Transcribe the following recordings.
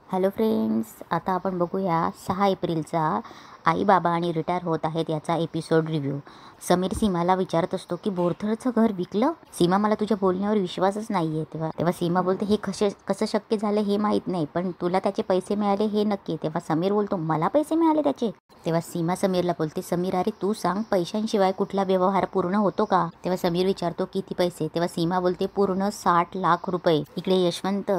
Hello friends, आता आपण बघूया 6 एप्रिलचा आई बाबा आणि रिटायर होत आहेत याचा एपिसोड रिव्ह्यू. समीर सीमाला विचारत असतो की बोरथळचं घर विकलं. सीमा, मला तुझ्या बोलण्यावर विश्वासच नाही आहे. तेव्हा सीमा बोलते, हे कसं शक्य झालं हे माहीत नाही, पण तुला त्याचे पैसे मिळाले हे नक्की. तेव्हा समीर बोलतो, मला पैसे मिळाले त्याचे. तेव्हा सीमा समीरला बोलते, समीर अरे तू सांग, पैशांशिवाय कुठला व्यवहार पूर्ण होतो का? तेव्हा समीर विचारतो, किती पैसे? तेव्हा सीमा बोलते, पूर्ण 60 लाख रुपये. इकडे यशवंत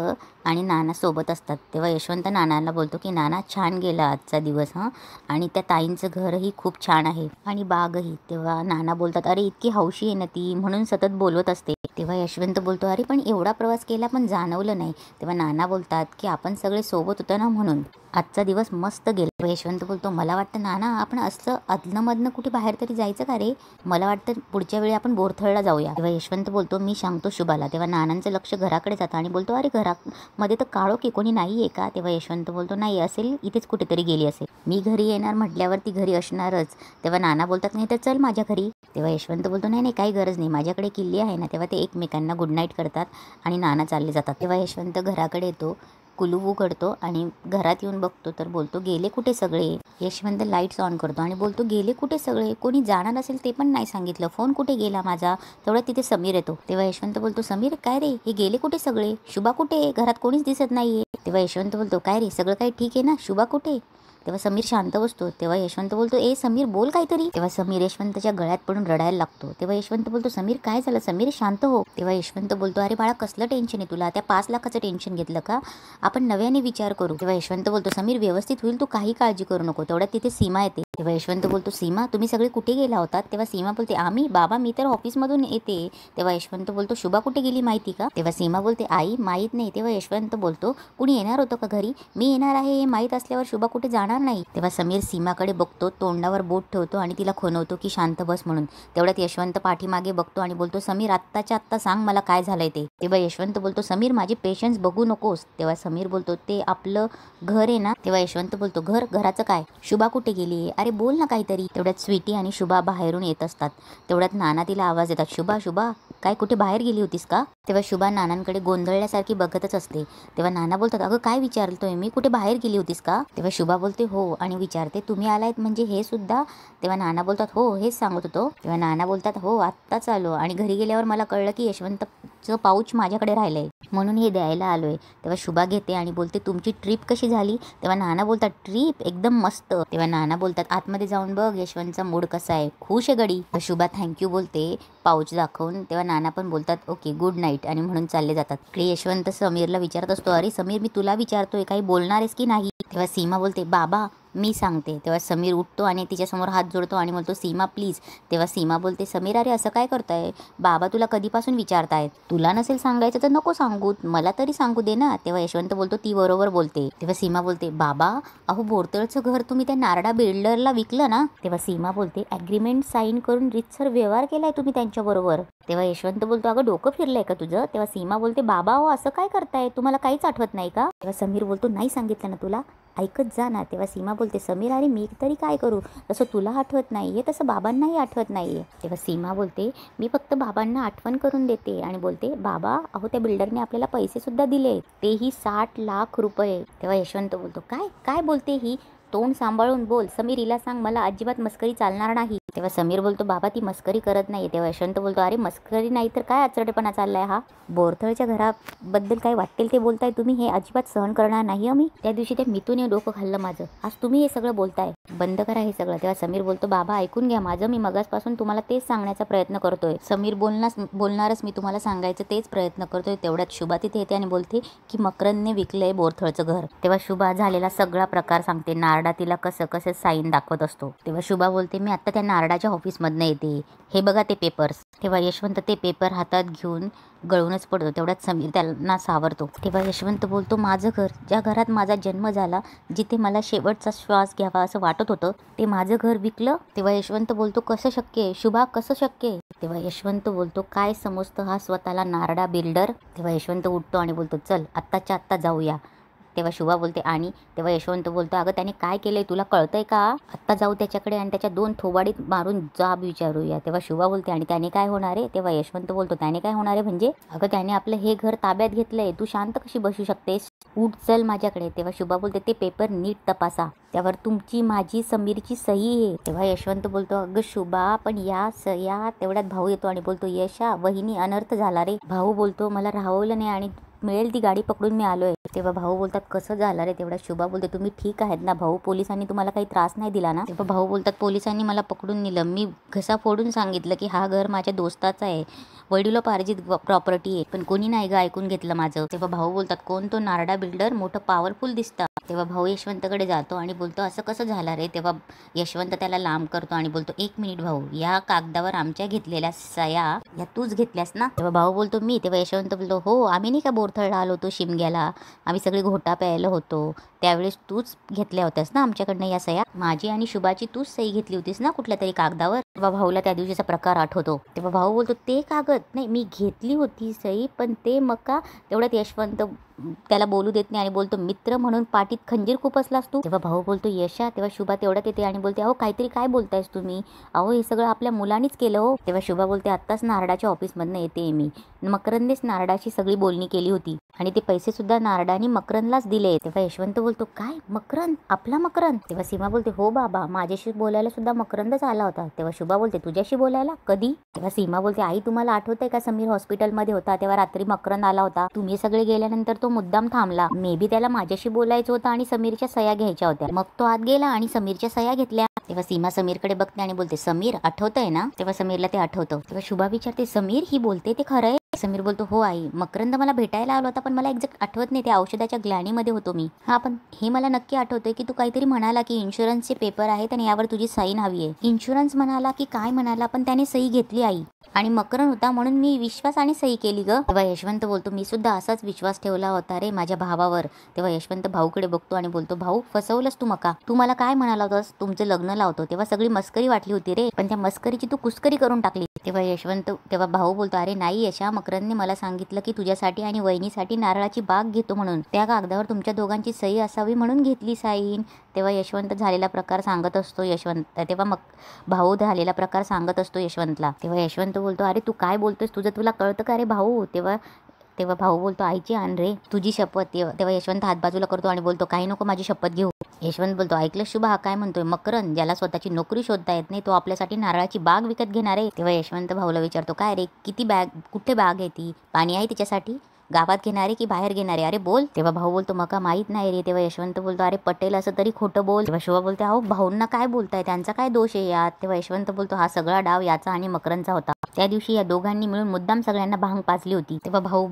आणि नाना सोबत असतात. तेव्हा यशवंत नानाला बोलतो की नाना, छान गेला आजचा दिवस आणि त्या ताईंचं घरही खूप छान आहे आणि बागही. तेव्हा नाना बोलतात, अरे इतकी हौशी आहे ना ती, म्हणून सतत बोलवत असते. तेव्हा यशवंत बोलतो, अरे पण एवढा प्रवास केला पण जाणवलं नाही. तेव्हा नाना बोलतात की आपण सगळे सोबत होतो ना, म्हणून आजचा दिवस मस्त गेला. यशवंत बोलतो, मला वाटतं नाना आपण असं अदनमधनं कुठे बाहेर तरी जायचं का रे? मला वाटतं पुढच्या वेळी आपण बोरथळला जाऊया. तेव्हा यशवंत बोलतो, मी सांगतो शुभाला. तेव्हा नानांचं लक्ष घराकडे जातं आणि बोलतो, अरे घरामध्ये तर काळो की कोणी नाही आहे का? तेव्हा यशवंत बोलतो, नाही असेल, इथेच कुठेतरी गेली असेल. मी घरी येणार म्हटल्यावर ती घरी असणारच. तेव्हा नाना बोलतात, नाही तर चल माझ्या घरी. तेव्हा यशवंत बोलतो, नाही नाही काही गरज नाही, माझ्याकडे किल्ली आहे ना. तेव्हा ते एकमेकांना गुड नाईट करतात आणि नाना चालले जातात. तेव्हा यशवंत घराकडे येतो, कुलूप उघडतो आणि घरात येऊन बघतो तर बोलतो, गेले कुठे सगळे? यशवंत लाईट्स ऑन करतो आणि बोलतो, गेले कुठे सगळे? कोणी जाणार असेल ते पण नाही सांगितलं, फोन कुठे गेला माझा? तेवढ्यात तिथे समीर येतो. तेव्हा यशवंत बोलतो, समीर काय रे, हे गेले कुठे सगळे? शुभा कुठे? घरात कोणीच दिसत नाहीये. तेव्हा यशवंत बोलतो, काय रे, सगळं काही ठीक आहे ना? शुभा कुठे? तेव्हा समीर शांत बसतो. तेव्हा यशवंत बोलतो, ए समीर बोल काहीतरी. तेव्हा समीर यशवंतच्या गळ्यात पडून रडायला लागतो. तेव्हा यशवंत बोलतो, समीर काय झालं? समीर शांत हो. तेव्हा यशवंत बोलतो, अरे बाळा कसलं टेन्शन आहे तुला? त्या 5 लाखाचं टेन्शन घेतलं का? आपण नव्याने विचार करू. तेव्हा यशवंत बोलतो, समीर व्यवस्थित होईल, तू काही काळजी करू नको. तेवढ्यात तिथे सीमा येते. तेव्हा यशवंत बोलतो, सीमा तुम्ही सगळे कुठे गेला होतात? तेव्हा सीमा बोलते, आम्ही? बाबा मी तर ऑफिसमधून येते. तेव्हा यशवंत बोलतो, शुभा कुठे गेली माहिती का? तेव्हा सीमा बोलते, आई माहीत नाही. तेव्हा यशवंत बोलतो, कुणी येणार होतं का घरी? मी येणार आहे हे माहीत असल्यावर शुभा कुठे जाणार नाही. तेव्हा समीर सीमाकडे बघतो, तोंडावर बोट ठेवतो आणि तिला खुणवतो की शांत बस म्हणून. तेवढ्यात यशवंत पाठीमागे बघतो आणि बोलतो, समीर आत्ताच्या आत्ता सांग मला काय झालंय ते. तेव्हा यशवंत बोलतो, समीर माझे पेशन्स बघू नकोस. तेव्हा समीर बोलतो, ते आपलं घर आहे ना. तेव्हा यशवंत बोलतो, घराचं काय? शुभा कुठे गेली? अरे बोल ना काहीतरी. तेवढ्यात स्वीटी आणि शुभा बाहेरून येत असतात. तेवढ्यात नाना तिला आवाज देतात, शुभा शुभा काय कुठे बाहेर गेली होतीस का? तेव्हा शुभा नानांकडे गोंधळल्यासारखी बघतच असते. तेव्हा नाना बोलतात, अगं काय विचारतोय मी, कुठे बाहेर गेली होतीस का? तेव्हा शुभा बोलते, हो, आणि विचारते, तुम्ही आलायत म्हणजे हे सुद्धा? तेव्हा नाना बोलतात, हो हेच सांगत होतो. तेव्हा नाना बोलतात, हो आत्ताच आलो आणि घरी गेल्यावर मला कळलं की यशवंतचं पाऊच माझ्याकडे राहिलंय, म्हणून हे द्यायला आलोय. तेव्हा शुभा घेते आणि बोलते, तुमची ट्रिप कशी झाली? तेव्हा नाना बोलतात, ट्रिप एकदम मस्त. तेव्हा नाना बोलतात, आतमध्ये जाऊन बघ यशवंतचा मूड कसा आहे, खुश आहे गडी. शुभा थँक्यू बोलते पाऊच दाखवून. तेव्हा नाना पण बोलतात, ओके गुड नाईट, आणि म्हणून चालले जातात. इकडे यशवंत समीरला विचारत असतो, अरे समीर मी तुला विचारतोय, काही बोलणार आहेस की नाही? तेव्हा सीमा बोलते, बाबा मी सांगते. तेव्हा समीर उठतो आणि तिच्यासमोर हात जोडतो आणि बोलतो, सीमा प्लीज. तेव्हा सीमा बोलते, समीर अरे असं काय करताय? बाबा तुला कधीपासून विचारतायत, तुला नसेल सांगायचं तर नको सांगू, मला तरी सांगू दे ना. तेव्हा यशवंत बोलतो, ती बरोबर बोलते. तेव्हा सीमा बोलते, बाबा अहो बोरतळचं घर तुम्ही त्या नारडा बिल्डरला विकलं ना? तेव्हा सीमा बोलते, ॲग्रीमेंट साईन करून रितसर व्यवहार केलाय तुम्ही त्यांच्याबरोबर. तेव्हा यशवंत बोलतो, अगं डोकं फिरलंय का तुझं? तेव्हा सीमा बोलते, बाबा अहो असं काय करताय, तुम्हाला काहीच आठवत नाही का? तेव्हा समीर बोलतो, नाही सांगितलं ना तुला, ऐकत जा ना. तेव्हा सीमा बोलते, समीर अरे मी तरी काय करू, तसं तुला आठवत नाहीये तसं बाबांनाही आठवत नाहीये. तेव्हा सीमा बोलते, मी फक्त बाबांना आठवण करून देते आणि बोलते, बाबा अहो त्या बिल्डरने आपल्याला पैसे सुद्धा दिले, तेही 60 लाख रुपये. तेव्हा यशवंत बोलतो, काय काय बोलते ही, तोंड सांभाळून बोल. समीर हिला सांग मला अजिबात मस्करी चालणार नाही. तेव्हा समीर बोलतो, बाबा ती मस्करी करत नाही. तेव्हा यशवंत बोलतो, अरे मस्करी नाही तर काय आचरटेपणा चाललाय हा? बोरथळच्या घराबद्दल काय वाटेल ते बोलताय तुम्ही, हे अजिबात सहन करणार नाही आम्ही. त्या दिवशी त्या मितूने डोकं खाल्लं माझं, आज तुम्ही हे सगळं बोलताय, बंद करा हे सगळं. तेव्हा समीर बोलतो, बाबा ऐकून घ्या माझं, मी मगासपासून तुम्हाला तेच सांगण्याचा प्रयत्न करतोय. समीर बोलणारच मी तुम्हाला सांगायचं तेच प्रयत्न करतोय. तेवढ्यात शुभा तिथे येते आणि बोलते की मकरंदने विकलंय बोरथळचं घर. तेव्हा शुभा झालेला सगळा प्रकार सांगते, नारडा तिला कसं कसं साईन दाखवत असतो. तेव्हा शुभा बोलते, मी आता त्या नारडाच्या ऑफिसमधनं येते, हे बघा ते पेपर्स. तेव्हा यशवंत ते पेपर हातात घेऊन गळूनच पडतो. तेवढ्यात समीर त्यांना सावरतो. तेव्हा यशवंत बोलतो, माझं घर, ज्या घरात माझा जन्म झाला, जिथे मला शेवटचा श्वास घ्यावा असं वाटत होतं, ते माझं घर विकलं? तेव्हा यशवंत बोलतो, कसं शक्य आहे शुभा, कसं शक्य आहे? तेव्हा यशवंत बोलतो, काय समजतो हा स्वतःला नारडा बिल्डर? तेव्हा यशवंत उठतो आणि बोलतो, चल आत्ताच्या आत्ता जाऊया, तेव्हा शुभा बोलते आणि तेव्हा यशवंत बोलतो अगं त्याने काय केलंय तुला कळतंय का? आत्ता जाऊ त्याच्याकडे आणि त्याच्या 2 थोबाडीत मारून जाब विचारूया. तेव्हा शुभा बोलते आणि त्याने काय होणार आहे? तेव्हा यशवंत बोलतो त्याने काय होणार आहे म्हणजे? अगं त्याने आपलं हे घर ताब्यात घेतलंय, तू शांत कशी बसू शकतेस? उठ चल माझ्याकडे. तेव्हा शुभा बोलते ते पेपर नीट तपासा, त्यावर तुमची माझी समीरची सही आहे. तेव्हा यशवंत बोलतो अगं शुभा पण या सह्या. तेवढ्यात भाऊ येतो आणि बोलतो यशा वहिनी अनर्थ झाला रे. भाऊ बोलतो मला राहवलं नाही आणि मिळेल ती गाडी पकडून मी आलोय. तेव्हा भाऊ बोलतात कसं झालं रे? तेवढा शुभा बोलते तुम्ही ठीक आहेत ना भाऊ? पोलिसांनी तुम्हाला काही त्रास नाही दिला ना? तेव्हा भाऊ बोलतात पोलिसांनी मला पकडून नेलं, मी घसा फोडून सांगितलं की हा घर माझ्या दोस्ताचा आहे, वडिलोपार्जित प्रॉपर्टी आहे, पण कोणी नाही ग ऐकून घेतलं माझं. तेव्हा भाऊ बोलतात कोण? तो नारडा बिल्डर, मोठं पॉवरफुल दिसतं. तेव्हा भाऊ यशवंतकडे जातो आणि बोलतो असं कसं झालं रे? तेव्हा यशवंत त्याला लांब करतो आणि बोलतो 1 मिनिट भाऊ, या कागदावर आमच्या घेतलेल्या सया या तूच घेतल्यास ना? तेव्हा भाऊ बोलतो मी. तेव्हा यशवंत बोलतो हो आम्ही नाही का बोरथळला आलो होतो शिमग्याला, आम्ही सगळे घोटा प्यायला होतो त्यावेळेस तूच घेतल्या होत्यास ना आमच्याकडनं या सया? माझी आणि शुभाची तूच सही घेतली होतीस ना कुठल्या तरी कागदावर? तेव्हा भाऊला त्या दिवशीचा प्रकार आठवतो. तेव्हा भाऊ बोलतो ते कागद नाही, मी घेतली होती सही पण ते मग का? तेवढ्यात यशवंत त्याला बोलू देत नाही आणि बोलतो मित्र म्हणून पाठीत खंजीर खुपसलास तू. तेव्हा भाऊ बोलतो यशा. तेव्हा शुभा तेवढ्यात येते आणि बोलते अहो काहीतरी काय बोलतायस तुम्ही? अहो हे सगळं आपल्या मुलांनीच केलं हो. तेव्हा शुभा बोलते आत्ताच नारडाच्या ऑफिसमधनं येते मी, मकरंदनेच नारडाशी सगळी बोलणी केली होती आणि ते पैसे सुद्धा नारडाने मकरंदलाच दिले. तेव्हा यशवंत बोलतो काय मकरंद? आपला मकरंद? तेव्हा सीमा बोलते हो बाबा माझ्याशी बोलायला सुद्धा मकरंदच आला होता. तेव्हा शुभा बोलते तुझ्याशी बोलायला कधी? तेव्हा सीमा बोलते आई तुम्हाला आठवतंय का समीर हॉस्पिटलमध्ये होता तेव्हा रात्री मकरंद आला होता, तुम्ही सगळे गेल्यानंतर तो मुद्दाम थांबला, मे बी त्याला माझ्याशी बोलायचं होतं आणि समीरच्या सह्या घ्यायच्या होत्या, मग तो आत गेला आणि समीरच्या सह्या घेतल्या. तेव्हा सीमा समीरकडे बघते आणि बोलते समीर आठवतंय ना? तेव्हा समीरला ते आठवतं. तेव्हा शुभा विचारते समीर ही बोलते ते खरं आहे? समीर बोलतो हो आई, मकरंद मला भेटायला आला होता पण मला एक्झॅक्ट आठवत नाही, त्या औषधाच्या ग्लॅनीमध्ये होतो मी. हा पण हे मला नक्की आठवतंय की तू काहीतरी म्हणाला की इन्शुरन्सचे पेपर आहेत आणि यावर तुझी सही हवी आहे. इन्शुरन्स म्हणाला की काय म्हणाला पण त्याने सही घेतली आई, आणि मकरंद होता म्हणून मी विश्वासाने सही केली ग. तेव्हा यशवंत बोलतो मी सुद्धा असाच विश्वास ठेवला होता रे माझ्या भावावर. तेव्हा यशवंत भाऊकडे बघतो आणि बोलतो भाऊ फसवलंस तू मका, तू मला काय म्हणाला होतास तुमचं लग्न लावतो, तेव्हा सगळी मस्करी वाटली होती रे, पण त्या मस्करीची तू कुस्करी करून टाकली. तेव्हा भाऊ बोलतो अरे नाही यशा, मकरंदने मला सांगितलं की तुझ्यासाठी आणि वहिनीसाठी नारळाची बाग घेतो म्हणून, त्या कागदावर तुमच्या दोघांची सही असावी म्हणून घेतली साईन. तेव्हा यशवंत झालेला प्रकार सांगत असतो तेव्हा मग भाऊ झालेला प्रकार सांगत असतो यशवंतला. तेव्हा यशवंत बोलतो अरे तू काय बोलतोस, तुला कळतं का रे भाऊ? तेव्हा भाऊ बोलतो आईची आण रे तुझी शपथ. तेव्हा यशवंत हात बाजूला करतो आणि बोलतो काही नको माझी शपथ घेऊ. यशवंत बोलतो ऐकलं शुभा हा काय म्हणतोय? मकरंद ज्याला स्वतःची नोकरी शोधता येत नाही तो आपल्यासाठी नारळाची बाग विकत घेणार आहे. तेव्हा यशवंत भाऊला विचारतो काय रे किती कुठे बाग आहे ती, पाणी आहे तिच्यासाठी, गावात घेणारे की बाहेर घेणारे? अरे बोल. तेव्हा भाऊ बोलतो मका माहीत नाही रे. तेव्हा यशवंत बोलतो अरे पटेल असं तरी खोटं बोल. तेव्हा शुभा बोलते अहो भाऊंना काय बोलताय, त्यांचा काय दोष आहे यात? तेव्हा यशवंत बोलतो हा सगळा डाव याचा आणि मकरंदचा होता, त्या दिवशी या दोघांनी मिळून मुद्दाम सगळ्यांना भांग पाजली होती. तेव्हा भाऊ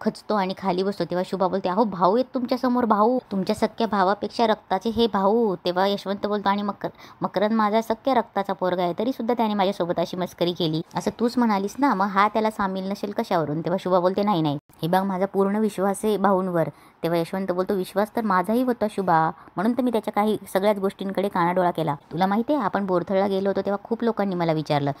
खचतो आणि खाली बसतो. तेव्हा शुभा बोलते अहो भाऊ आहेत तुमच्या समोर, भाऊ तुमच्या सख्या भावापेक्षा रक्ताचे हे भाऊ. तेव्हा यशवंत बोलतो आणि मकरंद माझा सख्या रक्ताचा पोरगा आहे तरी सुद्धा त्याने माझ्यासोबत अशी मस्करी केली असं तूच म्हणालीस ना, मग हा त्याला सामील नसेल कशावरून? तेव्हा शुभा बोलते नाही हे बघ माझा पूर्ण विश्वास आहे भाऊंवर. तेव्हा यशवंत बोलतो विश्वास तर माझाही होता शुभा, म्हणून तर मी त्याच्या काही सगळ्याच गोष्टींकडे कानाडोळा केला. तुला माहिती आहे आपण बोरथळला गेलो होतो तेव्हा खूप लोकांनी मला विचारलं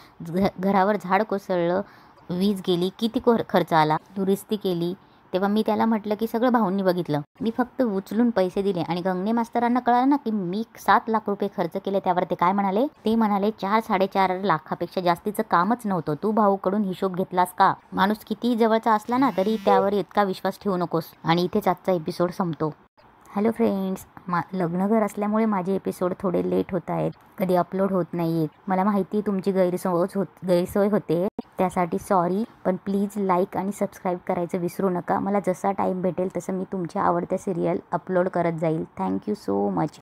घरावर झाड कोसळलं, वीज गेली, किती खर्च आला, दुरुस्ती केली. तेव्हा मी त्याला म्हटलं की सगळं भाऊंनी बघितलं, मी फक्त उचलून पैसे दिले. आणि गंगणे मास्तरांना कळालं ना की मी 7 लाख रुपये खर्च केले. त्यावर ते काय म्हणाले? ते म्हणाले 4-4.5 लाखापेक्षा जास्तीचं कामच नव्हतं, तू भाऊकडून हिशोब घेतलास का? माणूस कितीही जवळचा असला ना तरी त्यावर इतका विश्वास ठेवू नकोस. आणि इथेच आजचा एपिसोड संपतो. हॅलो फ्रेंड्स, लग्नघर असल्यामुळे माझे एपिसोड थोडे लेट होत आहेत, कधी अपलोड होत नाही आहेत. मला माहिती आहे तुमची गैरसोय होते त्यासाठी सॉरी, पण प्लीज लाईक आणि सबस्क्राईब करायचं विसरू नका. मला जसा टाईम भेटेल तसं मी तुमच्या आवडत्या सिरियल अपलोड करत जाईल. Thank you so much.